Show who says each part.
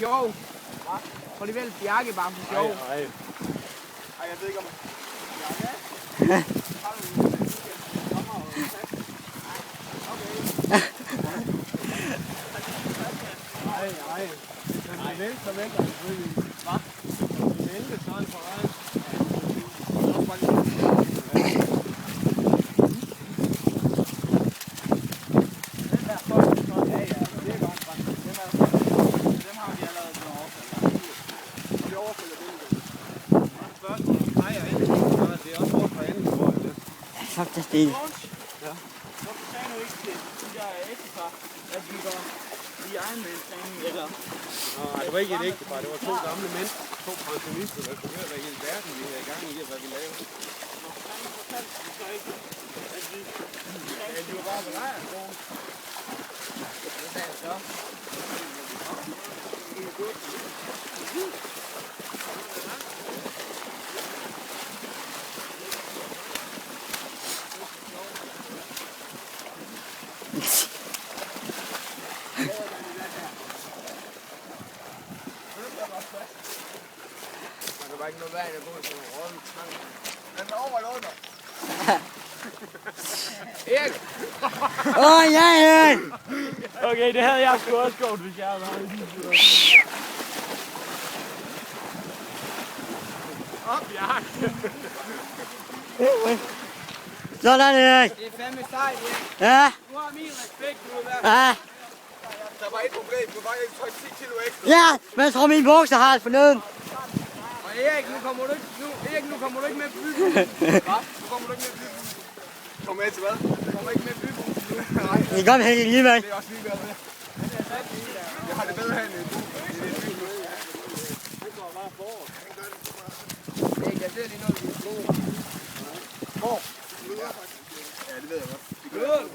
Speaker 1: sjov. Prøv lige vel Bjarke bare for sjov.
Speaker 2: Ej, jeg ved ikke om... Nej. Den vil vælte, så vælte den selvfølgelig. Hvad? Den vil vælte, så er den på vej. Den der folk, ja, det er godt. Dem har vi allerede blevet overfældet. Vi overfælder dem. Spørgsmålet drejer ind, så det er også vores for enden, hvor det er.
Speaker 3: Ja, fuck det stil.
Speaker 2: Ja.
Speaker 1: Hvorfor sagde du ikke til de der ægtepar, at vi går i egenmændstræning, eller?
Speaker 2: Nej, det var ikke et ægtepar, det var to gamle mænd, to pensionister, der kunne høre, hvad hele verden vi havde i gang i, og hvad vi lavede.
Speaker 1: Nå, hvordan fortalte du så ikke, at vi... Ja, de var bare ved lejrskolen. Hvad sagde jeg så? Der var ikke noget værd, der går til nogle rådne tanker.
Speaker 2: Den er over eller under?
Speaker 1: Erik!
Speaker 3: Ja, Erik!
Speaker 1: Okay, det havde jeg sgu også gjort, hvis jeg havde været i din situation.
Speaker 2: Op, Bjarke!
Speaker 3: Sådan, Erik!
Speaker 1: Det er fandme sejt, Erik.
Speaker 3: Ja,
Speaker 1: Du har min respekt, du er værd.
Speaker 3: ja.
Speaker 2: Der var et problem, du var ikke trykke 10 kilo ekstra.
Speaker 3: Ja, men jeg tror mine bukser har det forneden.
Speaker 1: Og Erik, nu kommer du ikke med på bybussen. Hvad? Nu kommer du ikke med på bybussen.
Speaker 2: Kom med til hvad?
Speaker 1: Du kommer ikke med på bybussen.
Speaker 2: Nej,
Speaker 3: Det kan godt hænge alligevel.
Speaker 2: det er også lige ved med. Jeg har det bedre herinde end du.
Speaker 1: Erik, jeg ser lige noget, vi er gode.
Speaker 2: Hvor? Ja, det ved jeg godt.
Speaker 1: Gløder du?